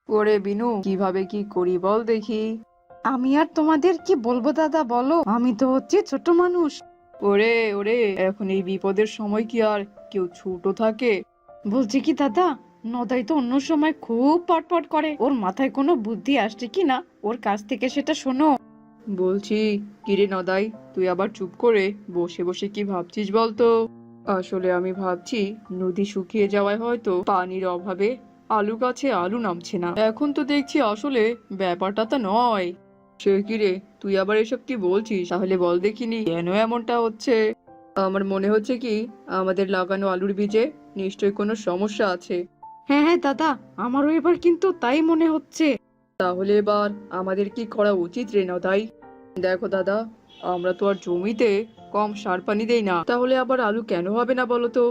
ওরে বিনু, কিভাবে কি করি বল দেখি। আমি আর তোমাদের কি বলবো দাদা, বলো, আমি তো হচ্ছে ছোট মানুষ। ওরে ওরে, এখন এই বিপদের সময় কি আর কেউ ছোট থাকে? বলছি কি দাদা, নদাই তো অন্য সময় খুব পটপট করে, ওর মাথায় কোনো বুদ্ধি আসছে কি না ওর কাছ থেকে সেটা শোনো। বলছি, কিরে নদাই, তুই আবার চুপ করে বসে বসে কি ভাবছিস বলতো? আসলে আমি ভাবছি, নদী শুকিয়ে যাওয়ায় হয়তো পানির অভাবে আলু গাছে আলু নামছে না। এখন তো দেখছি আসলে ব্যাপারটা তো নয়। সে কি রে, তুই আবার এসব কি বলছিস? তাহলে বল দেখিনি কেন এমনটা হচ্ছে। আমার মনে হচ্ছে কি, আমাদের লাগানো আলুর বীজে নিশ্চয়ই কোনো সমস্যা আছে। হ্যাঁ হ্যাঁ দাদা, আমারও এবার কিন্তু তাই মনে হচ্ছে। তাহলে এবার আমাদের কি করা উচিত রে নদাই? দেখো দাদা, আমরা তো আর জমিতে কম সার পানি দেই না, তাহলে আবার আলু কেন হবে না বলো তো?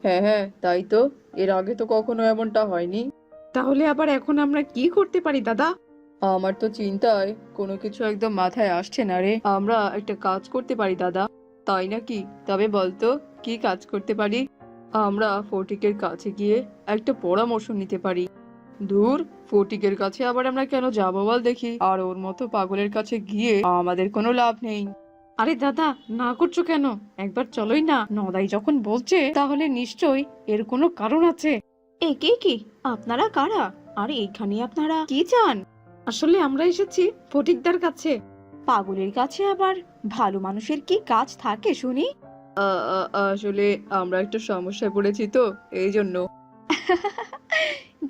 হ্যাঁ হ্যাঁ, তাই তো, এর আগে তো কখনো এমনটা হয়নি। তাহলে আবার এখন আমরা কি করতে পারি দাদা? আমার তো চিন্তায় কোনো কিছু একদম মাথায় আসছে না রে। আমরা একটা কাজ করতে পারি দাদা। তাই নাকি? তবে বলতো, কি কাজ করতে পারি? আমরা ফটিকের কাছে গিয়ে একটা পরামর্শ নিতে পারি। ধুর, ফটিকের কাছে আবার আমরা কেন যাবো বল দেখি? আর ওর মতো পাগলের কাছে গিয়ে আমাদের কোনো লাভ নেই। আরে দাদা, না করছো কেন? একবার চলোই না, নদাই যখন বলছে তাহলে নিশ্চয়ই এর কোনো কারণ আছে। একে কি, আপনারা কারা? আর এইখানে আপনারা কি চান? আসলে আমরা এসেছি ফটিকদার কাছে। পাগলের কাছে আবার ভালো মানুষের কি কাজ থাকে শুনি? আসলে আমরা একটা সমস্যায় পড়েছি তো, এই জন্য।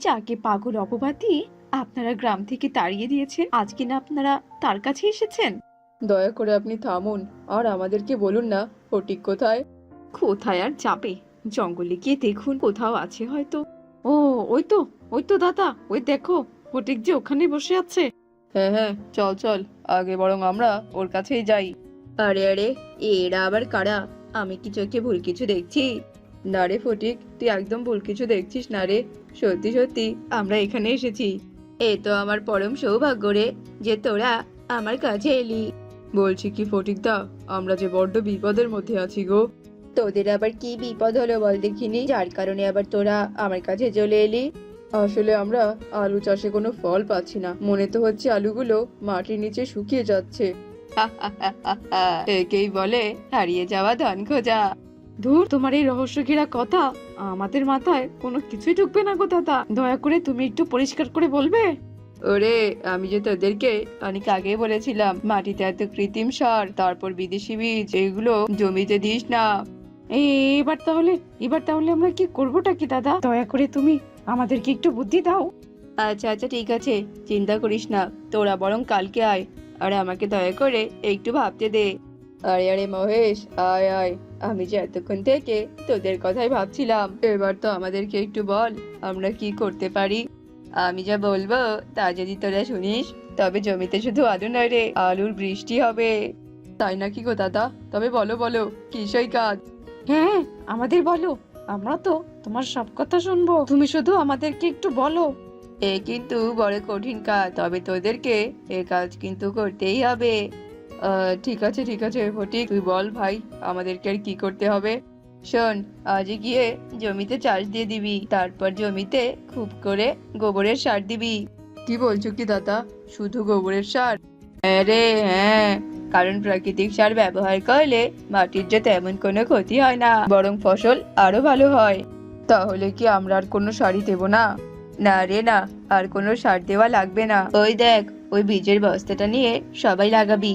যাকে পাগল অপবাদ দিয়ে আপনারা গ্রাম থেকে তাড়িয়ে দিয়েছেন, আজ কিনা আপনারা তার কাছে এসেছেন। দয়া করে আপনি থামুন, আর আমাদেরকে বলুন না ফটিক কোথায়। কোথায় আর যাবে, জঙ্গলে গিয়ে দেখুন, কোথাও আছে হয়তো। ও, ওই তো, ওই তো দাদা, ওই দেখো, ফটিক যে ওখানে বসে আছে। হ্যাঁ হ্যাঁ, চল চল, আগে বরং আমরা ওর কাছেই যাই। আরে আরে, এরা আবার কারা? আমি কি চোখে ভুল কিছু দেখছি? না রে ফটিক, তুই একদম ভুল কিছু দেখছিস না রে। সত্যি সত্যি আমরা এখানে এসেছি। এ তো আমার পরম সৌভাগ্য রে, যে তোরা আমার কাছে এলি। বলছি কি ফটিক দা, আমরা যে বড্ড বিপদের মধ্যে আছি গো। তোদের আবার কি বিপদ হলো বল দেখিনি, যার কারণে আবার তোরা আমার কাছে চলে এলি? আসলে আমরা আলু চাষে কোনো ফল পাচ্ছি না, মনে তো হচ্ছে আলুগুলো মাটির নিচে শুকিয়ে যাচ্ছে। একেই বলে হারিয়ে যাওয়া ধন খোঁজা। ধুর, তোমার এই রহস্য ঘেরা কথা আমাদের মাথায় কোনো কিছুই ঢুকবে না গো দাদা, দয়া করে তুমি একটু পরিষ্কার করে বলবে। ওরে, আমি যে তোদেরকে অনেক আগে বলেছিলাম, মাটিতে এত কৃত্রিম সার, তারপর বিদেশি বীজ, এগুলো জমিতে দিস না। এই, এবার তাহলে এবার তাহলে আমরা কি করবোটা কি দাদা? দয়া করে তুমি আমাদেরকে একটু বুদ্ধি দাও। আচ্ছা আচ্ছা, ঠিক আছে, চিন্তা করিস না, তোরা বরং কালকে আয়, আর আমাকে দয়া করে একটু ভাবতে দে। আরে আরে মহেশ, আয় আয়, আমি যে এতক্ষণ থেকে তোদের কথাই ভাবছিলাম। এবার তো আমাদেরকে একটু বল, আমরা কি করতে পারি? আমি যা বলবো তা যদি তোরা শুনিস, তবে জমিতে শুধু আলু নয় রে, আলুর বৃষ্টি হবে। তাই নাকি গো দাদা? তবে বলো বলো, কি সেই কাজ? হ্যাঁ, আমাদের বলো, আমরা তো তোমার সব কথা শুনবো, তুমি শুধু আমাদেরকে একটু বলো। এ কিন্তু বড় কঠিন কাজ, তবে তোদেরকে এ কাজ কিন্তু করতেই হবে। ঠিক আছে ঠিক আছে ফটিক, তুই বল ভাই, আমাদেরকে আর কি করতে হবে? শোন, আজই গিয়ে জমিতে চাষ দিয়ে দিবি, তারপর জমিতে খুব করে গোবরের সার দিবি। কি বলছো কি দাদা, শুধু গোবরের সার? হ্যাঁ রে হ্যাঁ, কারণ প্রাকৃতিক সার ব্যবহার করলে মাটির যে তেমন কোনো ক্ষতি হয় না, বরং ফসল আরো ভালো হয়। তাহলে কি আমরা আর কোনো সারই দেবো না? না রে না, আর কোনো সার দেওয়া লাগবে না। ওই দেখ, ওই বীজের বস্তাটা নিয়ে সবাই লাগাবি।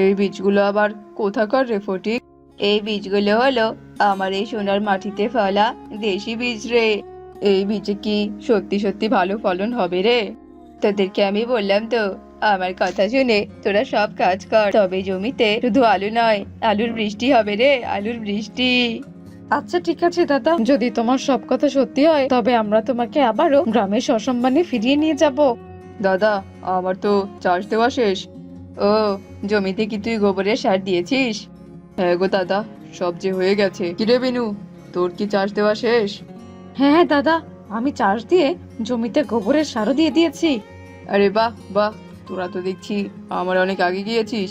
এই বীজগুলো আবার কোথাকার রে ফটিক? এই বীজগুলো হলো আমার এই সোনার মাটিতে ফলা দেশি বীজ রে। এই বীজে কি সত্যি সত্যি ভালো ফলন হবে রে? তোদেরকে আমি বললাম তো, আমার কথা শুনে তোরা সব কাজ কর, তবে জমিতে শুধু আলু নয়, আলুর বৃষ্টি হবে রে, আলুর বৃষ্টি। আচ্ছা ঠিক আছে দাদা, যদি তোমার সব কথা সত্যি হয় তবে আমরা তোমাকে আবারও গ্রামের সসম্মানে ফিরিয়ে নিয়ে যাব। দাদা, আমার তো চাষ দেওয়া শেষ। ও, জমিতে কি তুই গোবরের সার দিয়েছিস? হ্যাঁ গো দাদা, সব যে হয়ে গেছে। কিরে বিনু, তোর কি চাষ দেওয়া শেষ? হ্যাঁ হ্যাঁ দাদা, আমি চাষ দিয়ে জমিতে গোবরের সারও দিয়ে দিয়েছি। আরে বাহ বাহ, তোরা তো দেখছি আমার অনেক আগে গিয়েছিস।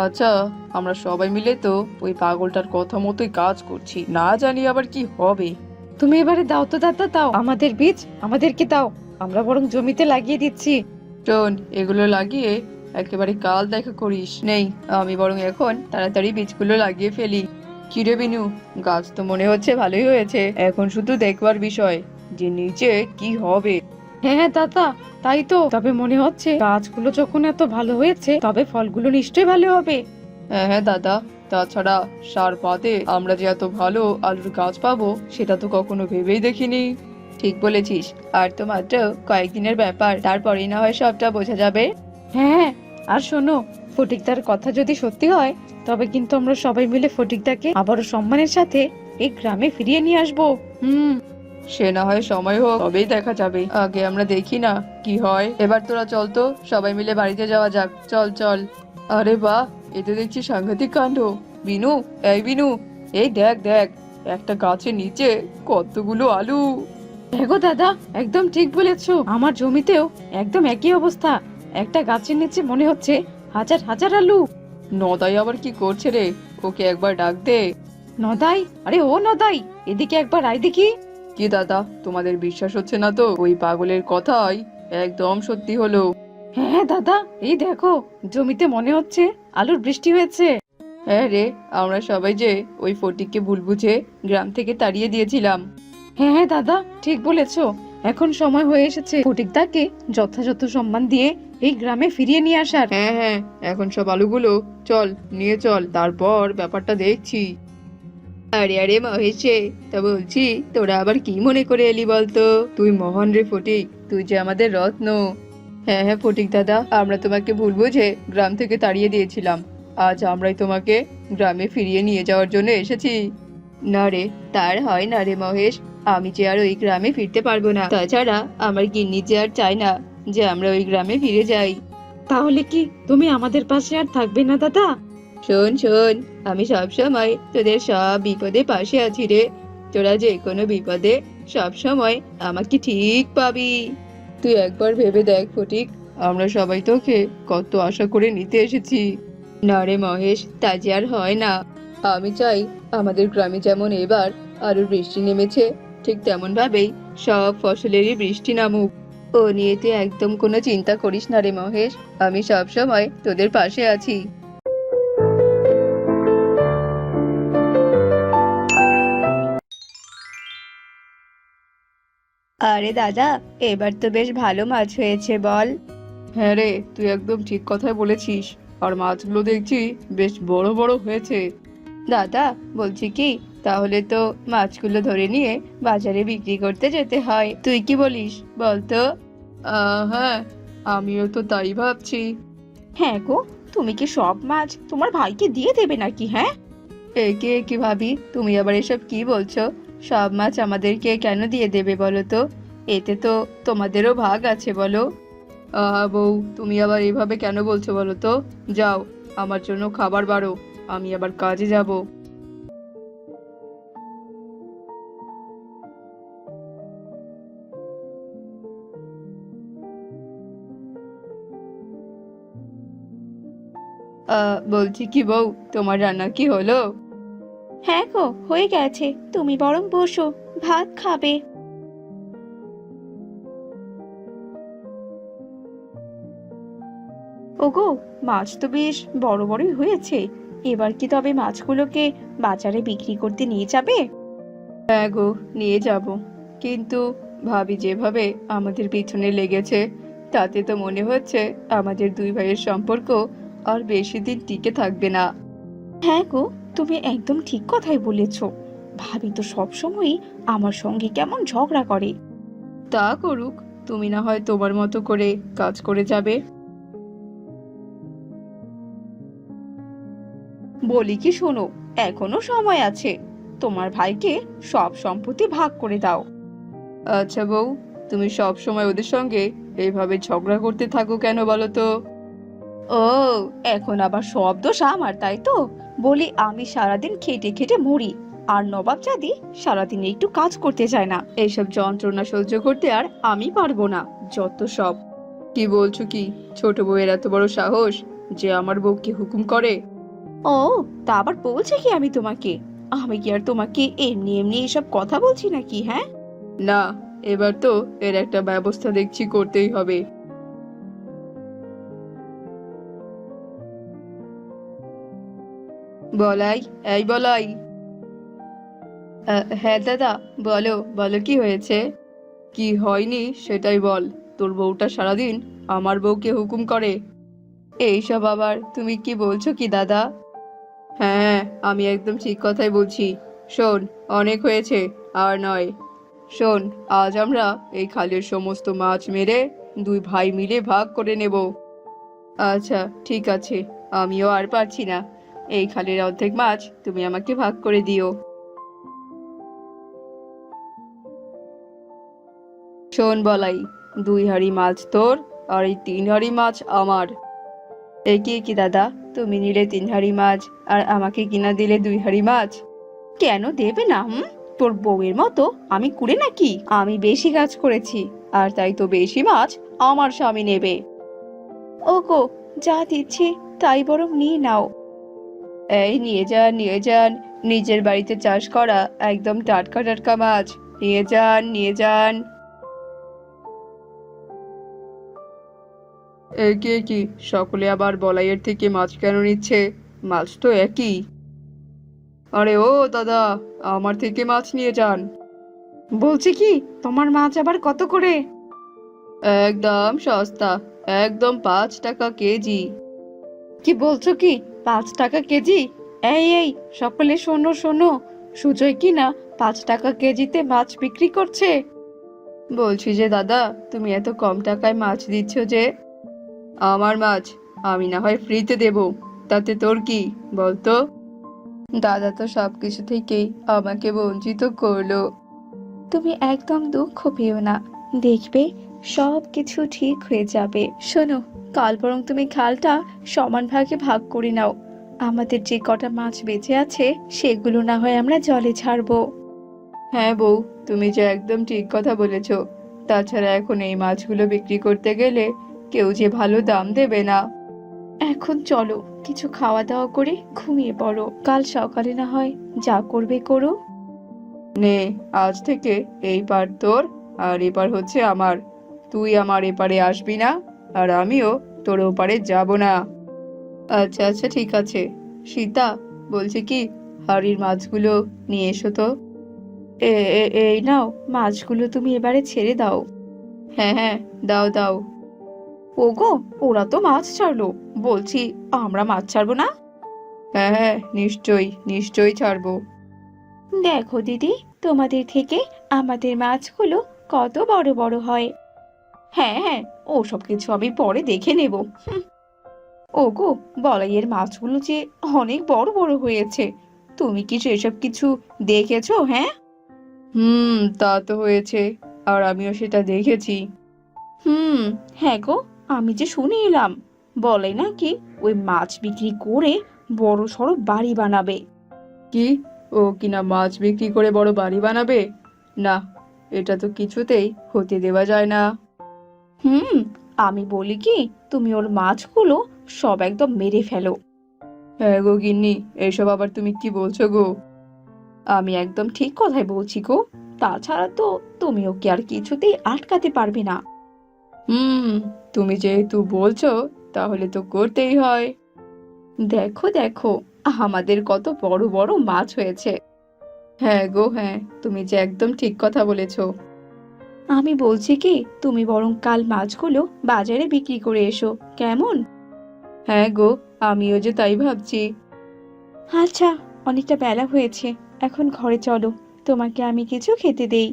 আচ্ছা, আমরা সবাই মিলে তো ওই পাগলটার কথা মতোই কাজ করছি, না জানি আবার কি হবে। তুমি এবারে দাও তো দাদা, দাও আমাদের বীজ, আমাদেরকে দাও। আমরা বরং জমিতে লাগিয়ে দিচ্ছি। শোন, এগুলো লাগিয়ে একেবারে কাল দেখা করিস নেই। আমি বরং এখন তাড়াতাড়ি বীজগুলো লাগিয়ে ফেলি। কি রে বিনু, গাছ তো মনে হচ্ছে ভালোই হয়েছে, এখন শুধু দেখবার বিষয় যে নিচে কি হবে। হ্যাঁ হ্যাঁ দাদা, তাই তো। তবে মনে হচ্ছে গাছগুলো যখন এত ভালো হয়েছে তবে ফলগুলো নিশ্চয়ই ভালো হবে। হ্যাঁ হ্যাঁ দাদা, তাছাড়া সার পাতে আমরা যে এত ভালো আলুর গাছ পাবো সেটা তো কখনো ভেবেই দেখিনি। ঠিক বলেছিস, আর তো মাত্র কয়েকদিনের ব্যাপার, তারপরেই না হয় সবটা বোঝা যাবে। হ্যাঁ, আর শোনো, ফটিকদার কথা যদি সত্যি হয় তবে কিন্তু আমরা সবাই মিলে ফটিকদাকে আবারও সম্মানের সাথে এই গ্রামে ফিরিয়ে নিয়ে আসবো। সে না হয় সময় হোক, তবেই দেখা যাবে। আগে আমরা দেখি না কি হয়। এবার তোরা চল তো, সবাই মিলে বাড়িতে যাওয়া যাক। চল চল। আরে বাহ, এ তো দেখছি সাংঘাতিক কাণ্ড। বিনু, এই বিনু, এই দেখ দেখ, একটা গাছের নিচে কতগুলো আলু। দেখো দাদা, একদম ঠিক বলেছো। আমার জমিতেও একদম একই অবস্থা। একটা গাছের নিচে মনে হচ্ছে হাজার হাজার আলু। নদাই আবার কি করছে রে? ওকে একবার ডাক দে। নদাই, আরে ও নদাই, এদিকে একবার আয় দেখি। কি দাদা, তোমাদের বিশ্বাস হচ্ছে না তো? ওই পাগলের কথাই একদম সত্যি হলো। হ্যাঁ দাদা, এই দেখো, জমিতে মনে হচ্ছে আলুর বৃষ্টি হয়েছে। হ্যাঁ রে, আমরা সবাই যে ওই ফটিককে ভুল বুঝে গ্রাম থেকে তাড়িয়ে দিয়েছিলাম। হ্যাঁ হ্যাঁ দাদা, ঠিক বলেছো। এখন সময় হয়ে এসেছে ফটিকদাকে যথাযথ সম্মান দিয়ে এই গ্রামে ফিরিয়ে নিয়ে আসার। হ্যাঁ হ্যাঁ, এখন সব আলুগুলো চল নিয়ে চল, তারপর ব্যাপারটা দেখছি। আরে আরে মহেশে, তা বলছি তোরা আবার কি মনে করে এলি বলতো? তুই মহান রে ফটিক, তুই যে আমাদের রত্ন। হ্যাঁ হ্যাঁ ফটিক দাদা, আমরা তোমাকে ভুল বুঝে গ্রাম থেকে তাড়িয়ে দিয়েছিলাম। আজ আমরাই তোমাকে গ্রামে ফিরিয়ে নিয়ে যাওয়ার জন্য এসেছি। না রে, তার হয় না রে মহেশ। আমি যে আর ওই গ্রামে ফিরতে পারবো না। তাছাড়া আমার গিন্নি যে আর চায় না যে আমরা ওই গ্রামে ফিরে যাই। তাহলে কি তুমি আমাদের পাশে আর থাকবে না দাদা? শোন শোন, আমি সব সময় তোদের সব বিপদে পাশে আছি রে। তোরা যে কোনো বিপদে সব সময় আমাকে ঠিক পাবি। তুই একবার ভেবে দেখ ফটিক, আমরা সবাই তোকে কত আশা করে নিতে এসেছি। না রে মহেশ, তা যে আর হয় না। আমি চাই আমাদের গ্রামে যেমন এবার আলুর বৃষ্টি নেমেছে, ঠিক তেমন ভাবেই সব ফসলেরই বৃষ্টি নামুক। ও নিয়ে তুই একদম কোনো চিন্তা করিস না রে মহেশ, আমি সব সময় তোদের পাশে আছি। আরে দাদা, এবার তো বেশ ভালো মাছ হয়েছে বল। হ্যাঁ রে, তুই একদম ঠিক কথাই বলেছিস। আর মাছগুলো দেখছি বেশ বড় বড় হয়েছে। দাদা, বলছি কি, তাহলে তো মাছগুলো ধরে নিয়ে বাজারে বিক্রি করতে যেতে হয়। তুই কি বলিস বলতো? হ্যাঁ, আমিও তো তাই ভাবছি। হ্যাঁ গো, তুমি কি সব মাছ তোমার ভাইকে দিয়ে দেবে নাকি? হ্যাঁ, একে কি ভাবি, তুমি আবার এসব কি বলছো? সব মাছ আমাদেরকে কেন দিয়ে দেবে বলো তো? এতে তো তোমাদেরও ভাগ আছে বলো। বউ, তুমি আবার এভাবে কেন বলছো বলো তো? যাও, আমার জন্য খাবার বাড়ো, আমি আবার কাজে যাব। বলছি কি বউ, তোমার রান্না কি হলো? হ্যাঁ গো, হয়ে গেছে। তুমি বরং বসো, ভাত খাবে। ওগো, মাছ তো বেশ বড় বড়ই হয়েছে। এবার কি তবে মাছগুলোকে বাজারে বিক্রি করতে নিয়ে যাবে? হ্যাঁ গো, নিয়ে যাব। কিন্তু ভাবি যেভাবে আমাদের পিছনে লেগেছে, তাতে তো মনে হচ্ছে আমাদের দুই ভাইয়ের সম্পর্ক আর বেশি দিন টিকে থাকবে না। হ্যাঁ গো, তুমি একদম ঠিক কথাই বলেছো। ভাবি তো সবসময়ই আমার সঙ্গে কেমন ঝগড়া করে। তা করুক, তুমি না হয় তোমার মতো করে কাজ করে যাবে। বলি কি, শোনো, এখনো সময় আছে। তোমার ভাইকে সব সম্পত্তি ভাগ করে দাও। আচ্ছা বউ, তুমি সব সময় ওদের সঙ্গে এইভাবে ঝগড়া করতে থাকো কেন বলো তো? ও, এখন আবার সব দোষ আমার, তাই তো? বলি, আমি সারাদিন খেটে খেটে মরি, আর নবাবজাদি সারাদিন একটু কাজ করতে চায় না। এইসব যন্ত্রণা সহ্য করতে আর আমি পারবো না। যত সব। কি বলছো কি? ছোট বউয়ের এত বড় সাহস যে আমার বউকে হুকুম করে? ও, তা আবার বলছে কি আমি তোমাকে? আমি কি আর তোমাকে এমনি এমনি এসব কথা বলছি নাকি? হ্যাঁ না, এবার তো এর একটা ব্যবস্থা দেখছি করতেই হবে। বলাই, এই বলাই। হ্যাঁ দাদা, বলো বলো কি হয়েছে? কি হয়নি সেটাই বল। তোর বউটা সারাদিন আমার বউকে হুকুম করে। এইসব আবার তুমি কি বলছো কি দাদা? হ্যাঁ, আমি একদম ঠিক কথাই বলছি। শোন, অনেক হয়েছে, আর নয়। শোন, আজ আমরা এই খালের সমস্ত মাছ মেরে দুই ভাই মিলে ভাগ করে নেব। আচ্ছা, ঠিক আছে। আমিও আর পারছি না। এই খালের অর্ধেক মাছ তুমি আমাকে ভাগ করে দিও। শোন বলাই, দুই হাঁড়ি মাছ তোর, আর এই তিন হাঁড়ি মাছ আমার। এ কি কি দাদা, তুমি নিলে তিন হাঁড়ি মাছ আর আমাকে কিনা দিলে দুই হাঁড়ি মাছ? কেন দেবে না? তোর বউয়ের মতো আমি কুড়ে নাকি? আমি বেশি কাজ করেছি, আর তাই তো বেশি মাছ আমার স্বামী নেবে। ওগো, যা দিচ্ছি তাই বরং নিয়ে নাও। এই নিয়ে যান, নিয়ে যান। নিজের বাড়িতে চাষ করা একদম টাটকা টাটকা মাছ। নিয়ে যান, নিয়ে যান। একে কি সকলে আবার বলাইয়ের থেকে মাছ কেন নিচ্ছে? মাছ তো একই। আরে ও দাদা, আমার থেকে মাছ নিয়ে যান। বলছি কি, তোমার মাছ আবার কত করে? একদম সস্তা, একদম 5 টাকা কেজি। কি বলছো কি, 5 টাকা কেজি? এই সকলে শোনো শোনো, সুজয় কি না 5 টাকা কেজিতে মাছ বিক্রি করছে। বলছি যে দাদা, তুমি এত কম টাকায় মাছ দিচ্ছ যে। আমার মাছ আমি না হয় ফ্রিতে দেব, তাতে তোর কি বলতো? দাদা তো সবকিছু থেকেই আমাকে বঞ্চিত করলো। তুমি একদম দুঃখ পেও না, দেখবে সব কিছু ঠিক হয়ে যাবে। শোনো, কাল বরং তুমি খালটা সমান ভাগে ভাগ করে নাও। আমাদের যে কটা মাছ বেঁচে আছে সেগুলো না হয় আমরা জলে ছাড়বো। হ্যাঁ বউ, তুমি যে একদম ঠিক কথা বলেছো। তাছাড়া এখন এই মাছগুলো বিক্রি করতে গেলে কেউ যে ভালো দাম দেবে না। এখন চলো, কিছু খাওয়া দাওয়া করে ঘুমিয়ে পড়ো, কাল সকালে না হয় যা করবে করো। নে, আজ থেকে এই পার তোর, আর এপার হচ্ছে আমার। তুই আমার এপারে আসবি না, আর আমিও তোর ওপারে যাব না। আচ্ছা আচ্ছা, ঠিক আছে। সীতা, বলছি কি, হাড়ির মাছগুলো নিয়ে এসো তো। এই নাও, মাছগুলো তুমি এবারে ছেড়ে দাও। হ্যাঁ হ্যাঁ, দাও দাও। ওগো, ওরা তো মাছ ছাড়লো, বলছি আমরা মাছ ছাড়বো না? হ্যাঁ হ্যাঁ, নিশ্চয়ই নিশ্চয়ই ছাড়বো। দেখো দিদি, তোমাদের থেকে আমাদের মাছগুলো কত বড় বড় হয়। হ্যাঁ হ্যাঁ, ওসব কিছু আমি পরে দেখে নেব। ওগো, বলাইয়ের মাছগুলো যে অনেক বড় বড় হয়েছে, তুমি কি সেসব কিছু দেখেছো? হ্যাঁ। তা তো হয়েছে, আর আমিও সেটা দেখেছি। হুম। হ্যাঁ গো, আমি যে শুনে এলাম, বলে নাকি ওই মাছ বিক্রি করে বড় সড়ো বাড়ি বানাবে। কি? ও কিনা মাছ বিক্রি করে বড় বাড়ি বানাবে? না, এটা তো কিছুতেই হতে দেওয়া যায় না। হুম। আমি বলি কি, তুমি ওর মাছগুলো সব একদম মেরে ফেলো। হ্যাঁ গো গিন্নি, এসব আবার তুমি কি বলছো গো? আমি একদম ঠিক কথাই বলছি গো। তাছাড়া তো তুমি ওকে আর কিছুতেই আটকাতে পারবে না। হুম, তুমি যেহেতু বলছো, তাহলে তো করতেই হয়। দেখো দেখো, আমাদের কত বড় বড় মাছ হয়েছে। হ্যাঁ গো হ্যাঁ, তুমি যে একদম ঠিক কথা বলেছো। আমি বলছি কি, তুমি বরং কাল মাছগুলো বাজারে বিক্রি করে এসো, কেমন? হ্যাঁ গো, আমিও যে তাই ভাবছি। আচ্ছা, অনেকটা বেলা হয়েছে, এখন ঘরে চলো, তোমাকে আমি কিছু খেতে দেই।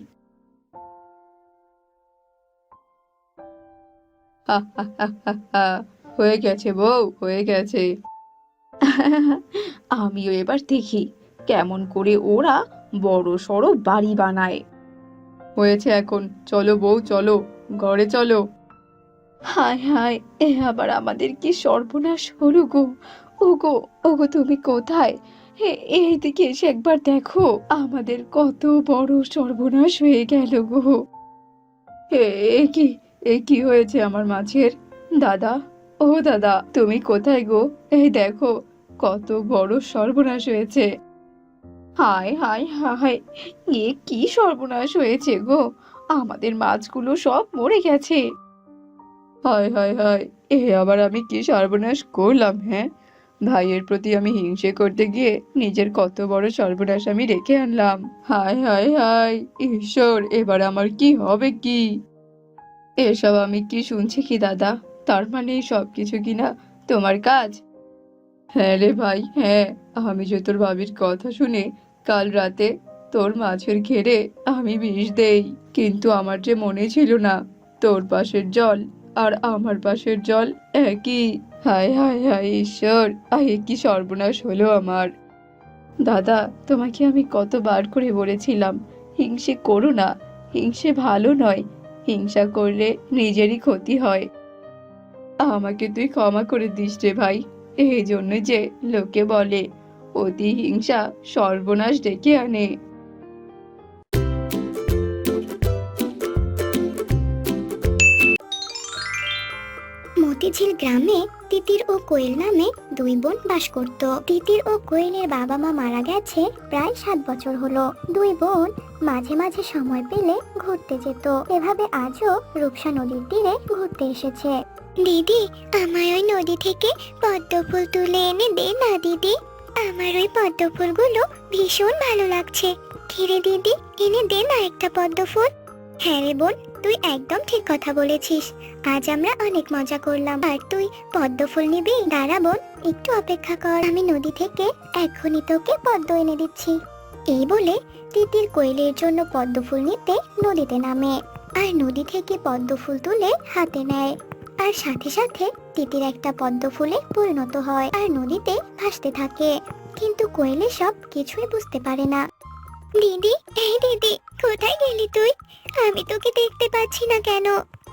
হা হা হা হা হা, হয়ে গেছে বউ, হয়ে গেছে। আমিও এবার দেখি কেমন করে ওরা বড় সড়ো বাড়ি বানায়। হয়েছে এখন, চলো বউ চলো, ঘরে চলো। হায় হায়, এ আবার আমাদের কি সর্বনাশ হলো গো। ওগো, ওগো তুমি কোথায়? এইদিকে এসে একবার দেখো, আমাদের কত বড় সর্বনাশ হয়ে গেল গো। এ এ কি, এ কি হয়েছে আমার মাছের? দাদা, ও দাদা, তুমি কোথায় গো? এই দেখো, কত বড় সর্বনাশ হয়েছে। হায় হায় হায়, এ কি সর্বনাশ হয়েছে গো। আমাদের মাছগুলো সব মরে গেছে। হায় হায় হায়, এ আবার আমি কি সর্বনাশ করলাম? হ্যাঁ, ভাইয়ের প্রতি আমি হিংসে করতে গিয়ে নিজের কত বড় সর্বনাশ আমি রেখে আনলাম। হায় হায় হায়, ঈশ্বর, এবার আমার কি হবে কি? এসব আমি কি শুনছি কি দাদা? তার মানে এই সবকিছু কিনা তোমার কাজ? হ্যাঁ রে ভাই, হ্যাঁ। আমি যে তোর ভাবির কথা শুনে কাল রাতে তোর মাছের ঘেরে আমি বিষ দেই, কিন্তু আমার যে মনে ছিল না তোর পাশের জল আর আমার পাশের জল একই। হায় হায় হায় ঈশ্বর, এ কি সর্বনাশ হলো আমার! দাদা, তোমাকে আমি কতবার করে বলেছিলাম হিংসে করো না, হিংসে ভালো নয়, হিংসা করলে নিজেরই ক্ষতি হয়। আমাকে তুই ক্ষমা করে দিস রে ভাই। এই জন্য যে লোকে বলে অতি হিংসা সর্বনাশ ডেকে আনে। মতিঝিল গ্রামে তিতির ও কোয়েল নামে দুই বোন বাস করত। তিতির ও কোয়েলের বাবা মা মারা গেছে প্রায় 7 বছর হলো। দুই বোন মাঝে মাঝে সময় পেলে ঘুরতে যেত। এভাবে আজও রূপসা নদীর তীরে ঘুরতে এসেছে। দিদি, আমায় ওই নদী থেকে পদ্ম ফুল তুলে এনে দে না দিদি। আমার ওই পদ্ম ফুলগুলো ভীষণ ভালো লাগছে। কিরে দিদি, এনে দে না একটা পদ্ম ফুল। হ্যাঁ রে বোন, তুই একদম ঠিক কথা বলেছিস। আজ আমরা অনেক মজা করলাম। আর তুই পদ্ম ফুল নিবি? দাঁড়া বোন, একটু অপেক্ষা কর, আমি নদী থেকে এক্ষুনি তোকে পদ্ম এনে দিচ্ছি। এই বলে তিতির কোয়েলের জন্য পদ্ম ফুল নিতে নদীতে নামে। আর নদী থেকে পদ্ম ফুল তুলে হাতে নেয়। আর সাথে সাথে তিতির একটা পদ্ম ফুলে পরিণত হয় আর নদীতে ভাসতে থাকে। কিন্তু কোয়েল সব কিছুই বুঝতে পারে না। দিদি, এই দিদি, কোথায় গেলি তুই? আমি তোকে দেখতে পাচ্ছি না কেন?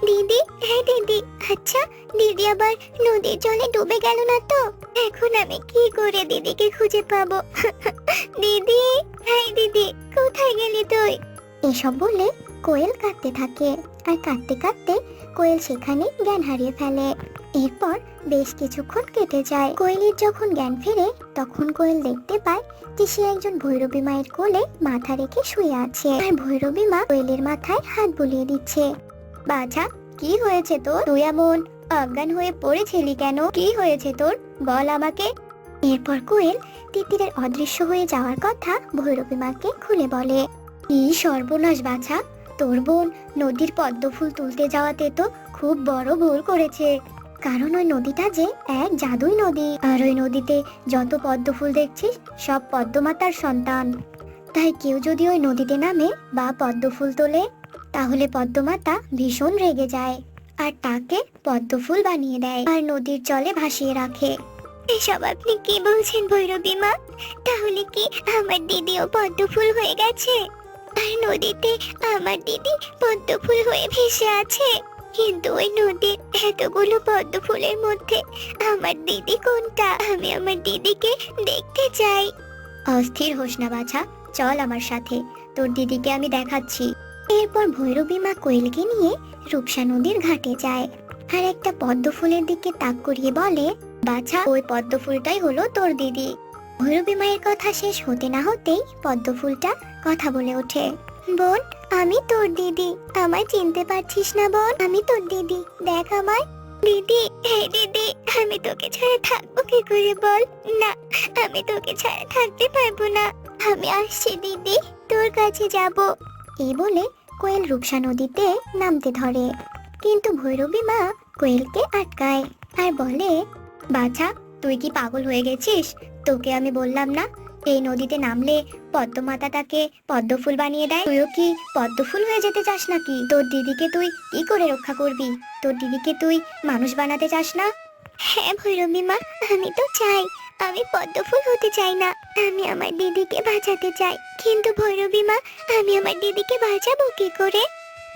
দিদি, হ্যাঁ দিদি। আচ্ছা, দিদি আবার নদীর জলে ডুবে গেল না তো? এখন আমি কি করে দিদিকে খুঁজে পাবো? দিদি, হ্যাঁ দিদি, কোথায় গেলি তুই? এসব বলে কোয়েল কাঁদতে থাকে। আর কাঁদতে কাঁদতে কোয়েল সেখানে জ্ঞান হারিয়ে ফেলে। এরপর বেশ কিছুক্ষণ কেটে যায়। কোয়েলের যখন জ্ঞান ফেরে তখন কোয়েল দেখতে পায় যে সে একজন ভৈরবী মায়ের কোলে মাথা রেখে শুয়ে আছে। আর ভৈরবী মা কোয়েলের মাথায় হাত বুলিয়ে দিচ্ছে। বাছা, কি হয়েছে তোর? তুই এমন অজ্ঞান হয়ে পড়েছিলি কেন? কি হয়েছে তোর, বল আমাকে। এরপর কোয়েল তিতিরের অদৃশ্য হয়ে যাওয়ার কথা ভৈরবী মাকে খুলে বলে। কি সর্বনাশ বাছা, তোর বোন নদীর পদ্ম ফুল তুলতে যাওয়াতে তো খুব বড় ভুল করেছে। কারণ ওই নদীটা যে এক জাদুই নদী। আর ওই নদীতে যত পদ্ম ফুল দেখছিস সব পদ্মমাতার সন্তান। তাই কেউ যদি ওই নদীতে নামে বা পদ্ম ফুল তোলে তাহলে পদ্মমাতা ভীষণ রেগে যায় আর তাকে পদ্ম ফুল বানিয়ে দেয় আর নদীর জলে ভাসিয়ে রাখে। এসব আপনি কি বলছেন ভৈরবী মা? তাহলে কি আমার দিদিও পদ্ম ফুল হয়ে গেছে? আর নদীতে আমার দিদি পদ্ম ফুল হয়ে ভেসে আছে? কিন্তু ওই নদীর এতগুলো পদ্ম ফুলের মধ্যে আমার দিদি কোনটা? আমি আমার দিদিকে দেখতে চাই। অস্থির হোস না বাছা, চল আমার সাথে, তোর দিদিকে আমি দেখাচ্ছি। এরপর ভৈরবী মা কোয়েলকে নিয়ে রূপসা নদীর ঘাটে যায় আর একটা পদ্ম ফুলের দিকে তাক করিয়ে বলে, বাছা, ওই পদ্ম ফুলটাই হলো তোর দিদি। ভৈরবী মায়ের কথা শেষ হতে না হতেই পদ্ম ফুলটা কথা বলে ওঠে। বোন, আমি তোর দিদি, আমায় চিনতে পারছিস না বোন? আমি তোর দিদি, দেখ আমায়। দিদি, হে দিদি, আমি তোকে ছাড়া থাকবো কি করে বল? না, আমি তোকে ছাড়া থাকতে পারবো না। আমি আসছি দিদি, তোর কাছে যাব। এই বলে কোয়েল রূপসা নদীতে নামতে ধরে। কিন্তু ভৈরবী মা কোয়েলকে আটকায় আর বলে, বাছা, তুই কি পাগল হয়ে গেছিস? তোকে আমি বললাম না এই নদীতে নামলে পদ্মমাতা তাকে পদ্ম ফুল বানিয়ে দেয়? তুইও কি পদ্ম ফুল হয়ে যেতে চাস নাকি? তোর দিদিকে তুই কি করে রক্ষা করবি? তোর দিদিকে তুই মানুষ বানাতে চাস না? হ্যাঁ ভৈরবী মা, আমি তো চাই। আমি পদ্ম ফুল হতে চাই না, আমি আমার দিদিকে বাঁচাতে চাই। কিন্তু ভৈরবী মা, আমি আমার দিদিকে বাঁচাবো কি করে?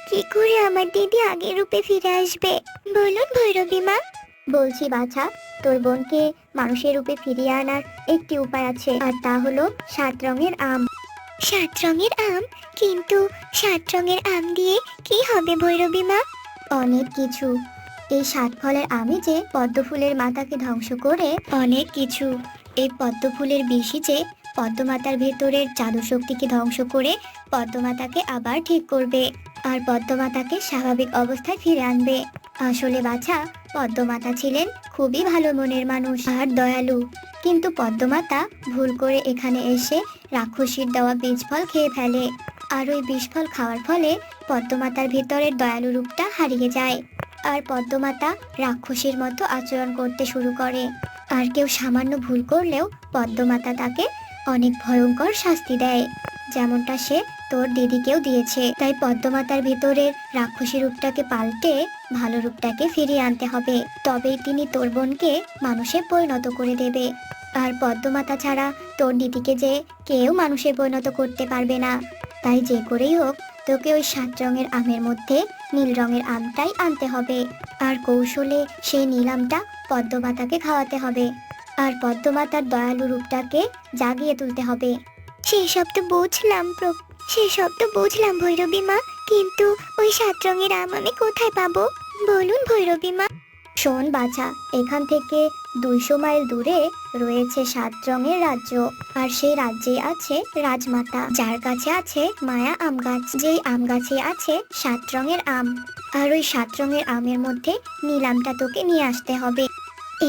কি করে আমার দিদি আগের রূপে ফিরে আসবে বলুন ভৈরবী মা? বলছি বাছা, তোর বোনকে মানুষের রূপে ফিরিয়ে আনার একটি উপায় আছে, আর তা হলো 7 রঙের আম। 7 রঙের আম? কিন্তু 7 রঙের আম দিয়ে কি হবে ভৈরবী মা? অনেক কিছু। এই 7 ফলের আমি যে পদ্ম ফুলের মাথাকে ধ্বংস করে অনেক কিছু। এই পদ্ম ফুলের বিষই যে পদ্মমাতার ভেতরের জাদু শক্তিকে ধ্বংস করে পদ্মমাতাকে আবার ঠিক করবে। আর পদ্মমাতাকে স্বাভাবিক অবস্থায় ফিরে আনবে। আসলে বাছা, পদ্মমাতা ছিলেন খুবই ভালো মনের মানুষ আর দয়ালু, কিন্তু পদ্মমাতা ভুল করে এখানে এসে রাক্ষসীর দেওয়া বীজ ফল খেয়ে ফেলে। আর ওই বিষ ফল খাওয়ার ফলে পদ্মমাতার ভিতরের দয়ালু রূপটা হারিয়ে যায়, আর পদ্মমাতা রাক্ষসীর মতো আচরণ করতে শুরু করে। আর কেউ সামান্য ভুল করলেও পদ্মমাতা তাকে অনেক ভয়ঙ্কর শাস্তি দেয়, যেমনটা সে তোর দিদিকেও দিয়েছে। তাই পদ্মমাতার ভিতরের রাক্ষসী রূপটাকে পাল্টে ভালো রূপটাকে ফিরিয়ে আনতে হবে, তবেই তিনি তোর বোনকে মানুষে পরিণত করে দেবে। আর পদ্মমাতা ছাড়া তোর দিদিকে যে কেউ মানুষে পরিণত করতে পারবে না। তাই যে করেই হোক তোকে ওই 7 রঙের আমের মধ্যে নীল রঙের আমটাই আনতে হবে, আর কৌশলে সেই নীল আমটা পদ্মমাতাকে খাওয়াতে হবে, আর পদ্মমাতার দয়ালু রূপটাকে জাগিয়ে তুলতে হবে। সেসব তো বুঝলাম ভৈরবী মা, কিন্তু ওই 7 রঙের আম আমি কোথায় পাবো? বলুন ভৈরবী মা। শোন বাছা, এখান থেকে 200 মাইল দূরে রয়েছে 7 রঙের রাজ্য, আর সেই রাজ্যে আছে রাজমাতা, যার কাছে আছে মায়া আম গাছ। যেই আম গাছে আছে 7 রঙের আম, আর ওই 7 রঙের আমের মধ্যে নীল আমটা তোকে নিয়ে আসতে হবে।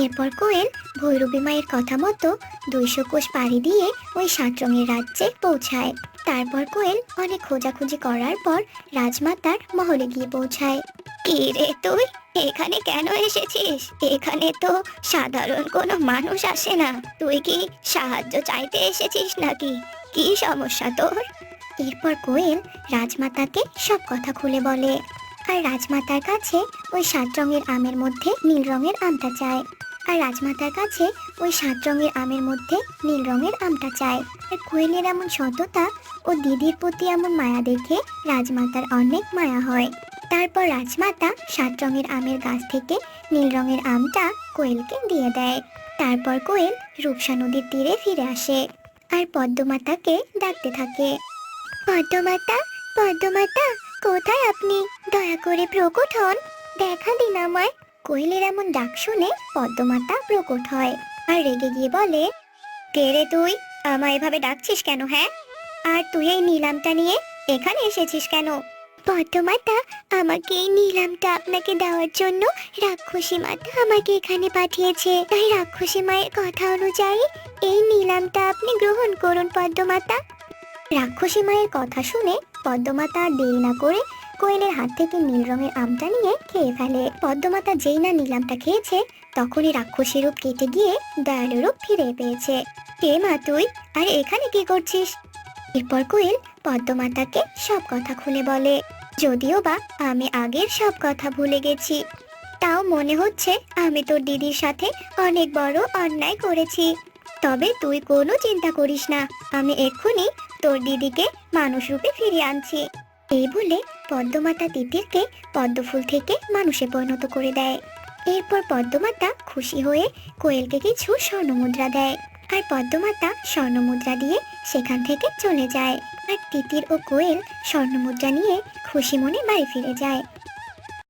এরপর কোয়েল ভৈরবী মায়ের কথা মতো 200 কোষ পাড়ি দিয়ে ওই 7 রঙের রাজ্যে পৌঁছায়। তারপর কোয়েল অনেক খোঁজাখুঁজি করার পর রাজমাতার মহলে গিয়ে পৌঁছায়। কি রে তুই এখানে কেন এসেছিস? এখানে তো সাধারণ কোনো মানুষ আসে না, তুই কি সাহায্য চাইতে এসেছিস নাকি? কি সমস্যা তোর? এরপর কোয়েল রাজমাতাকে সব কথা খুলে বলে, আর রাজমাতার কাছে ওই 7 রঙের আমের মধ্যে নীল রঙের আমটা চায়, আর রাজমাতার কাছে ওই 7 রঙের আমের মধ্যে নীল রঙের আমটা চায়। আর কোয়েলের এমন সততা ও দিদির প্রতি এমন মায়া দেখে রাজমাতার অনেক মায়া হয়। তারপর রাজমাতা 7 রঙের আমের গাছ থেকে নীল রঙের আমটা কোয়েলকে দিয়ে দেয়। তারপর কোয়েল রূপসা নদীর তীরে ফিরে আসে, আর পদ্মমাতাকে ডাকতে থাকে। পদ্মমাতা, পদ্মমাতা, কোথায় আপনি? দয়া করে প্রকট হন, দেখা দিন আমায়। কোয়েলের এমন ডাক শুনে পদ্মমাতা প্রকট হয়, আর রেগে গিয়ে বলে, কে রে তুই? আমায় এভাবে ডাকছিস কেন? হ্যাঁ, আর তুই এই নীলামটা নিয়ে এখানে এসেছিস কেন? পদ্মমাতা, আমাকে এই নীলামটা আপনাকে দেওয়ার জন্য রাক্ষসী মাতা আমাকে এখানে পাঠিয়েছে, তাই রাক্ষসী মায়ের কথা অনুযায়ী এই নীলামটা আপনি গ্রহণ করুন পদ্মমাতা। রাক্ষসী মায়ের কথা শুনে পদ্মমাতা আর দেরি না করে কোয়েলের হাত থেকে নীল রঙের আমটা নিয়ে খেয়ে ফেলে। পদ্মমাতা যেই না নীলামটা খেয়েছে তখনই রাক্ষসী রূপ কেটে গিয়ে দয়ালু রূপ ফিরে পেয়েছে। কে মা তুই, আর এখানে কি করছিস? এরপর কোয়েল পদ্মমাতাকে সব কথা খুলে বলে। যদিও বা আমি আগের সব কথা ভুলে গেছি, তাও মনে হচ্ছে আমি তোর দিদির সাথে অনেক বড় অন্যায় করেছি। তবে তুই কোনো চিন্তা করিস না, আমি এক্ষুনি তোর দিদিকে মানুষ রূপে ফিরিয়ে আনছি। এই বলে পদ্মমাতা তিতিরকে পদ্মফুল থেকে মানুষে পরিণত করে দেয়। এরপর পদ্মমাতা খুশি হয়ে কোয়েলকে কিছু স্বর্ণমুদ্রা দেয়, আর পদ্মমাতা স্বর্ণমুদ্রা দিয়ে সেখান থেকে চলে যায়। আর তিতির ও কোয়েল স্বর্ণমুদ্রা নিয়ে খুশি মনে বাড়ি ফিরে যায়।